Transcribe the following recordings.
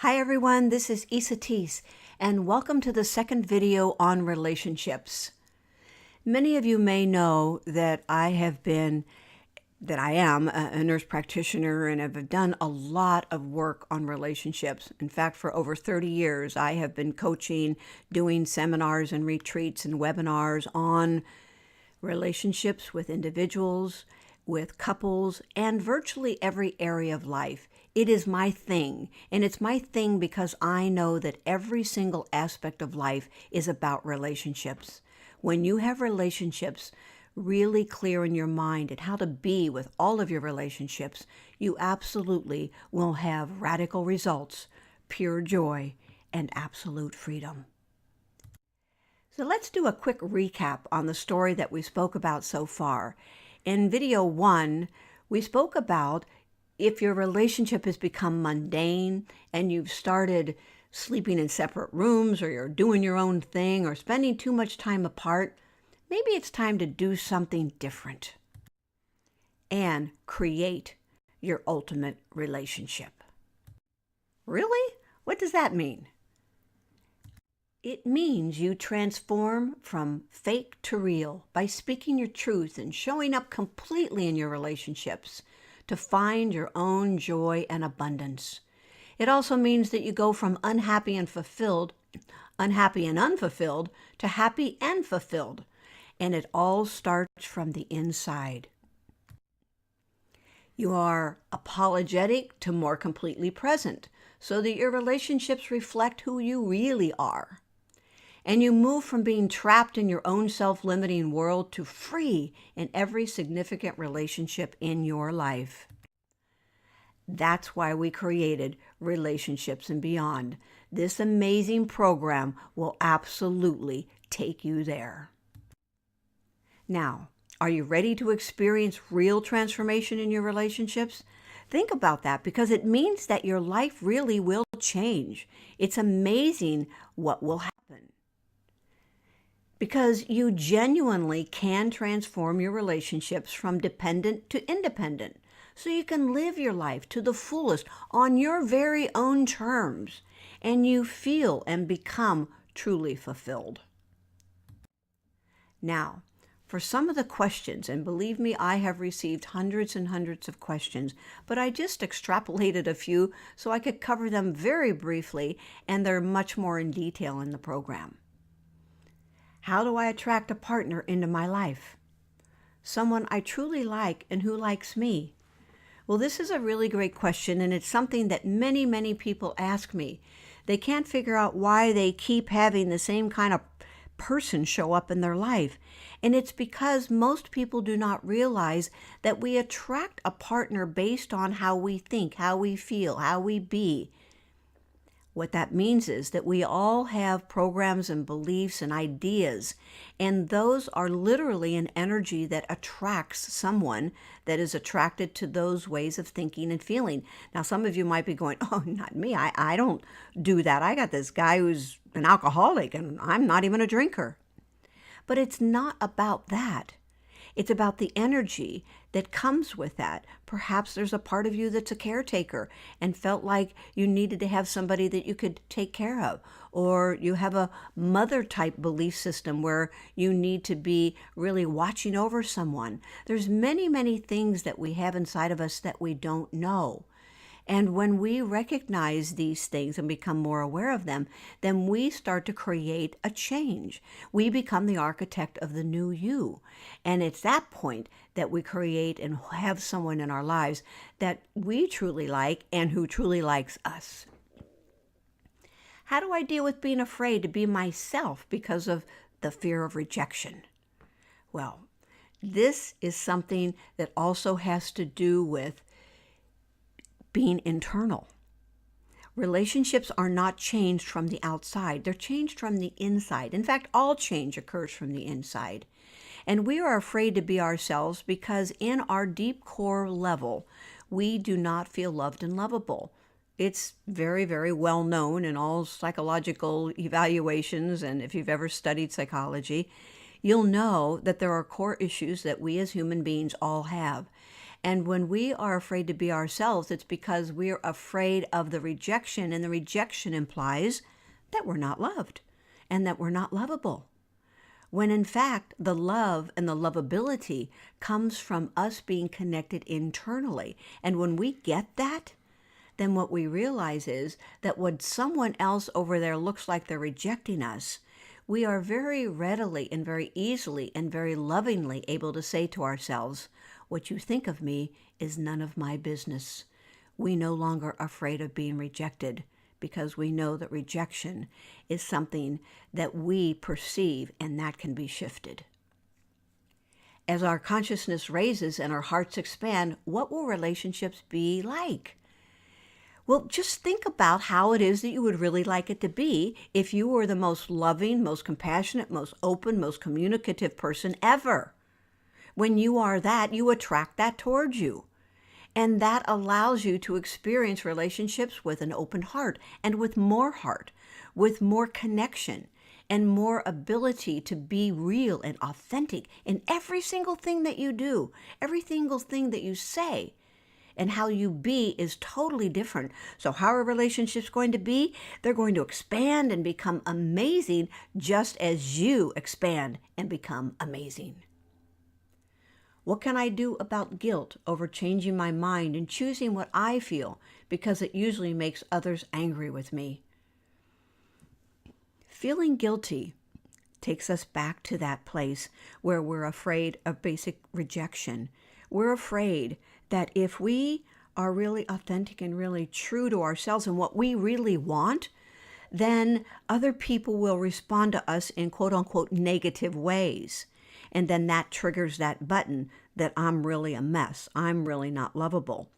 Hi everyone, this is Isa Teese, and welcome to the second video on relationships. Many of you may know that I am a nurse practitioner and have done a lot of work on relationships. In fact, for over 30 years, I have been coaching, doing seminars and retreats and webinars on relationships with individuals, with couples, and virtually every area of life. It is my thing, and it's my thing because I know that every single aspect of life is about relationships. When you have relationships really clear in your mind and how to be with all of your relationships, you absolutely will have radical results, pure joy, and absolute freedom. So let's do a quick recap on the story that we spoke about so far. In video 1, we spoke about if your relationship has become mundane and you've started sleeping in separate rooms, or you're doing your own thing, or spending too much time apart, maybe it's time to do something different and create your ultimate relationship. Really? What does that mean? It means you transform from fake to real by speaking your truth and showing up completely in your relationships to find your own joy and abundance. It also means that you go from unhappy and unfulfilled to happy and fulfilled. And it all starts from the inside. You are apologetic to more completely present so that your relationships reflect who you really are. And you move from being trapped in your own self-limiting world to free in every significant relationship in your life. That's why we created Relationships and Beyond. This amazing program will absolutely take you there. Now, are you ready to experience real transformation in your relationships? Think about that, because it means that your life really will change. It's amazing what will happen. Because you genuinely can transform your relationships from dependent to independent, so you can live your life to the fullest on your very own terms, and you feel and become truly fulfilled. Now, for some of the questions, and believe me, I have received hundreds and hundreds of questions, but I just extrapolated a few so I could cover them very briefly, and they're much more in detail in the program. How do I attract a partner into my life? Someone I truly like and who likes me. Well, this is a really great question, and it's something that many, many people ask me. They can't figure out why they keep having the same kind of person show up in their life. And it's because most people do not realize that we attract a partner based on how we think, how we feel, how we be. What that means is that we all have programs and beliefs and ideas, and those are literally an energy that attracts someone that is attracted to those ways of thinking and feeling. Now, some of you might be going, oh, not me. I don't do that. I got this guy who's an alcoholic, and I'm not even a drinker. But it's not about that. It's about the energy that comes with that. Perhaps there's a part of you that's a caretaker and felt like you needed to have somebody that you could take care of. Or you have a mother-type belief system where you need to be really watching over someone. There's many, many things that we have inside of us that we don't know. And when we recognize these things and become more aware of them, then we start to create a change. We become the architect of the new you. And it's that point that we create and have someone in our lives that we truly like and who truly likes us. How do I deal with being afraid to be myself because of the fear of rejection? Well, this is something that also has to do with being internal. Relationships are not changed from the outside. They're changed from the inside. In fact, all change occurs from the inside. And we are afraid to be ourselves because in our deep core level, we do not feel loved and lovable. It's very, very well known in all psychological evaluations, and if you've ever studied psychology, you'll know that there are core issues that we as human beings all have. And when we are afraid to be ourselves, it's because we're afraid of the rejection, and the rejection implies that we're not loved and that we're not lovable. When in fact, the love and the lovability comes from us being connected internally. And when we get that, then what we realize is that when someone else over there looks like they're rejecting us, we are very readily and very easily and very lovingly able to say to ourselves, what you think of me is none of my business. We no longer are afraid of being rejected because we know that rejection is something that we perceive, and that can be shifted. As our consciousness raises and our hearts expand, what will relationships be like? Well, just think about how it is that you would really like it to be if you were the most loving, most compassionate, most open, most communicative person ever. When you are that, you attract that towards you. And that allows you to experience relationships with an open heart and with more heart, with more connection and more ability to be real and authentic in every single thing that you do, every single thing that you say. And how you be is totally different. So how are relationships going to be? They're going to expand and become amazing just as you expand and become amazing. What can I do about guilt over changing my mind and choosing what I feel because it usually makes others angry with me? Feeling guilty takes us back to that place where we're afraid of basic rejection. We're afraid that if we are really authentic and really true to ourselves and what we really want, then other people will respond to us in quote unquote negative ways. And then that triggers that button that I'm really a mess. I'm really not lovable.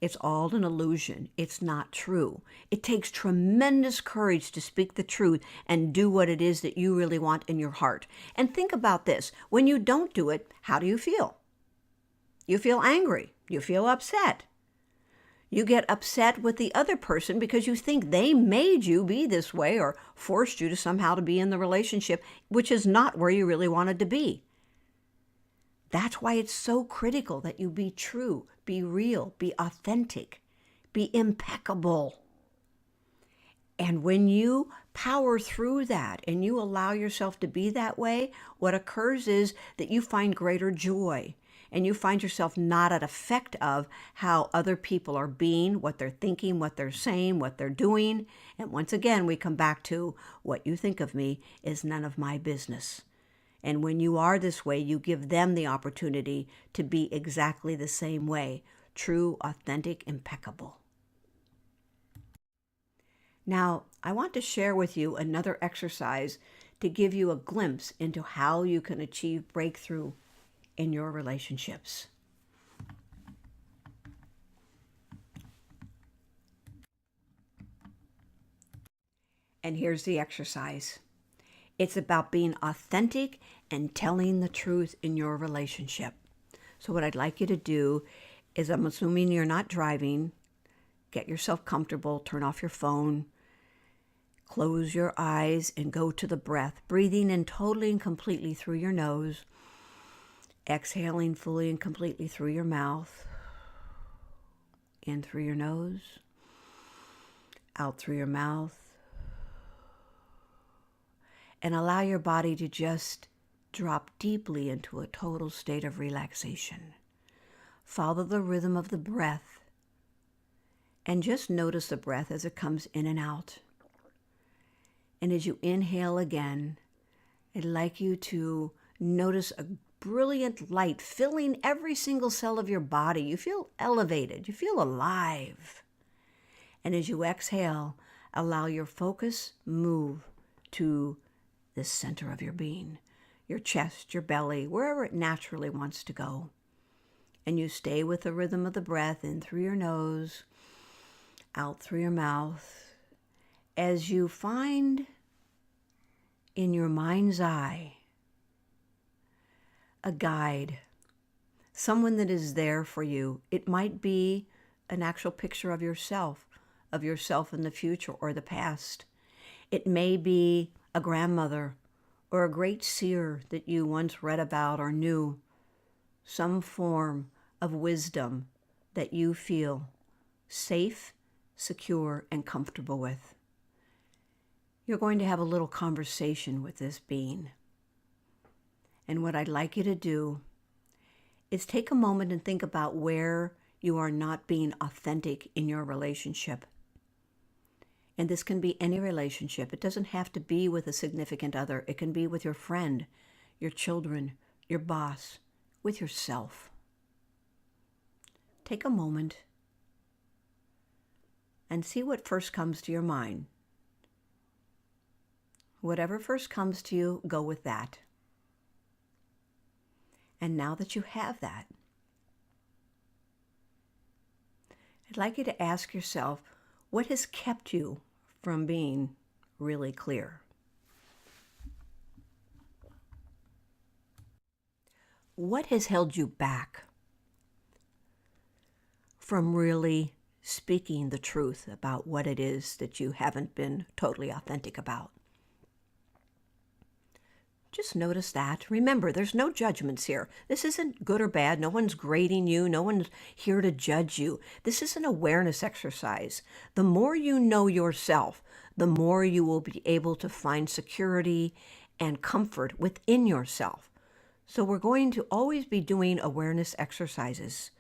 It's all an illusion. It's not true. It takes tremendous courage to speak the truth and do what it is that you really want in your heart. And think about this. When you don't do it, how do you feel? You feel angry. You feel upset. You get upset with the other person because you think they made you be this way or forced you to somehow to be in the relationship, which is not where you really wanted to be. That's why it's so critical that you be true, be real, be authentic, be impeccable. And when you power through that and you allow yourself to be that way, what occurs is that you find greater joy. And you find yourself not at effect of how other people are being, what they're thinking, what they're saying, what they're doing. And once again, we come back to what you think of me is none of my business. And when you are this way, you give them the opportunity to be exactly the same way, true, authentic, impeccable. Now, I want to share with you another exercise to give you a glimpse into how you can achieve breakthrough in your relationships. And here's the exercise. It's about being authentic and telling the truth in your relationship. So what I'd like you to do is, I'm assuming you're not driving, get yourself comfortable, turn off your phone, close your eyes and go to the breath, breathing in totally and completely through your nose, exhaling fully and completely through your mouth, in through your nose, out through your mouth, and allow your body to just drop deeply into a total state of relaxation. Follow the rhythm of the breath and just notice the breath as it comes in and out. And as you inhale again, I'd like you to notice a brilliant light filling every single cell of your body. You feel elevated. You feel alive. And as you exhale, allow your focus move to the center of your being, your chest, your belly, wherever it naturally wants to go. And you stay with the rhythm of the breath in through your nose, out through your mouth, as you find in your mind's eye a guide, someone that is there for you. It might be an actual picture of yourself in the future or the past. It may be a grandmother or a great seer that you once read about or knew, some form of wisdom that you feel safe, secure, and comfortable with. You're going to have a little conversation with this being. And what I'd like you to do is take a moment and think about where you are not being authentic in your relationship. And this can be any relationship. It doesn't have to be with a significant other. It can be with your friend, your children, your boss, with yourself. Take a moment and see what first comes to your mind. Whatever first comes to you, go with that. And now that you have that, I'd like you to ask yourself, what has kept you from being really clear? What has held you back from really speaking the truth about what it is that you haven't been totally authentic about? Just notice that. Remember, there's no judgments here. This isn't good or bad. No one's grading you. No one's here to judge you. This is an awareness exercise. The more you know yourself, the more you will be able to find security and comfort within yourself. So we're going to always be doing awareness exercises.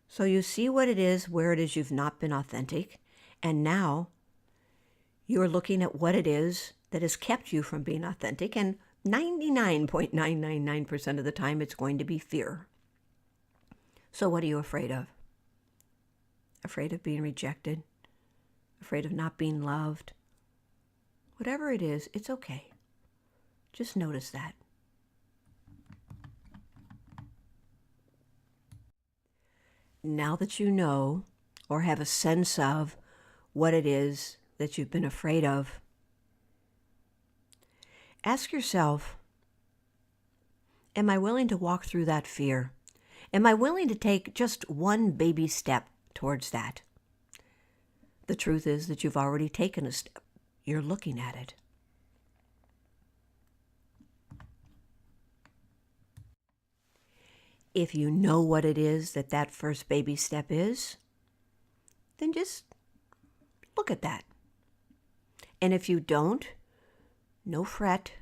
So you see what it is, where it is you've not been authentic, and now you're looking at what it is that has kept you from being authentic, and 99.999% of the time it's going to be fear. So what are you afraid of? Afraid of being rejected? Afraid of not being loved? Whatever it is, it's okay. Just notice that. Now that you know or have a sense of what it is that you've been afraid of, ask yourself, am I willing to walk through that fear? Am I willing to take just one baby step towards that? The truth is that you've already taken a step. You're looking at it. If you know what it is that first baby step is, then just look at that. And if you don't, no fret.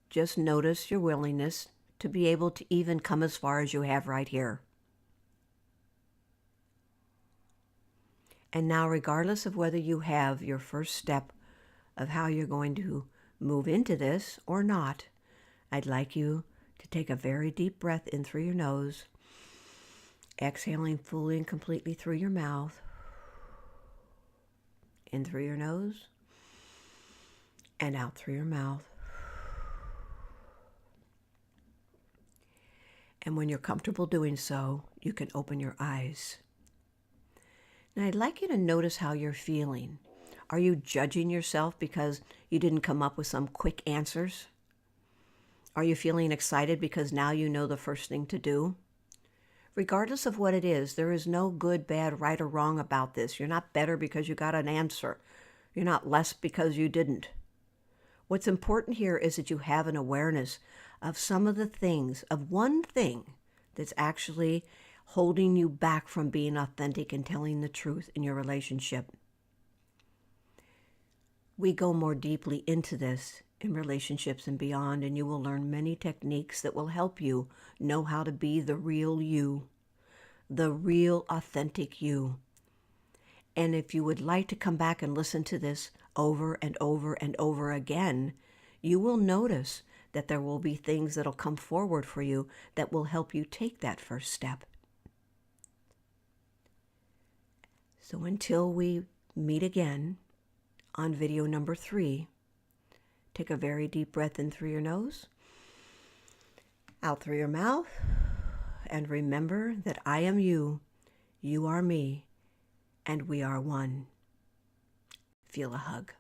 Just notice your willingness to be able to even come as far as you have right here. And now, regardless of whether you have your first step of how you're going to move into this or not, I'd like you to take a very deep breath in through your nose, exhaling fully and completely through your mouth, in through your nose, and out through your mouth. And when you're comfortable doing so, you can open your eyes. Now, I'd like you to notice how you're feeling. Are you judging yourself because you didn't come up with some quick answers? Are you feeling excited because now you know the first thing to do? Regardless of what it is, there is no good, bad, right, or wrong about this. You're not better because you got an answer. You're not less because you didn't. What's important here is that you have an awareness of some of the things, of one thing that's actually holding you back from being authentic and telling the truth in your relationship. We go more deeply into this in relationships and beyond, and you will learn many techniques that will help you know how to be the real you, the real authentic you. And if you would like to come back and listen to this over and over and over again, you will notice that there will be things that will come forward for you that will help you take that first step. So until we meet again on video number 3, take a very deep breath in through your nose, out through your mouth, and remember that I am you, you are me, and we are one. Feel a hug.